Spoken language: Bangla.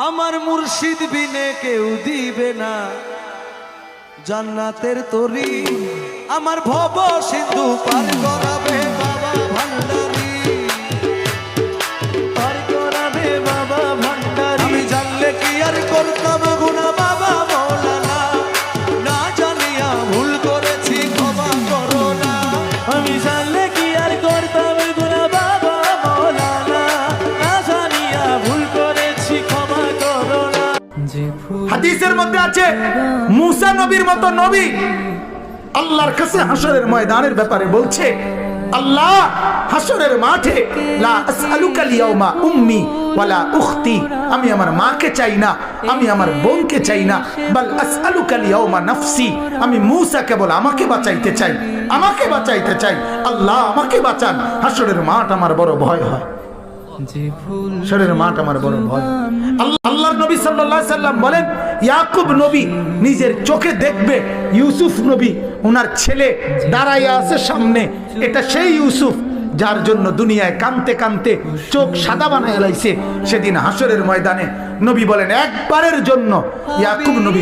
আমার মুর্শিদ বিনে কেউ দিবে না জান্নাতের তরি। আমার ভব সিন্ধু পার করাবে বাবা ভান্ডারি, পার করাবে বাবা ভান্ডারি। আমি জানলে কি আর করতাম গুনাহ বাবা মৌলানা, না জানিয়া ভুল করেছি ক্ষমা করো না। আমি জানলে কি আর করতাম গুনাহ বাবা মৌলানা, না জানিয়া ভুল করেছি ক্ষমা করো না। হাদিসের মধ্যে আছে মুসা নবীর মতো নবী আল্লাহর কাছে হাসরের ময়দানের ব্যাপারে বলছে, আল্লাহ হাসরের মাঠে লা আসআলুকা লিয়াউমা উম্মি ওয়ালা উখতি, আমি আমার মাকে চাই না, আমি আমার বোনকে চাই না, বাল আসআলুকা লিয়াউমা নাফসি, আমি মুসা কেবল আমাকে বাঁচাইতে চাই, আমাকে বাঁচাইতে চাই। আল্লাহ আমাকে বাঁচান, হাসরের মাঠ আমার বড় ভয় হয়, হাসরের মাঠ আমার বড় ভয়। আল্লাহর নবী সাল্লাল্লাহু আলাইহি সাল্লাম বলেন, ইয়াকুব নবী নিজের চোখে দেখবে ইউসুফ নবী ওনার ছেলে দাঁড়াইয়া আছে সামনে, এটা সেই ইউসুফ যার জন্য দুনিয়ায় কানতে কানতে চোখ সাদা বানায় লাইছে। সেদিন হাসরের ময়দানে নবী বলেন, একবারের জন্য ইয়াকুব নবী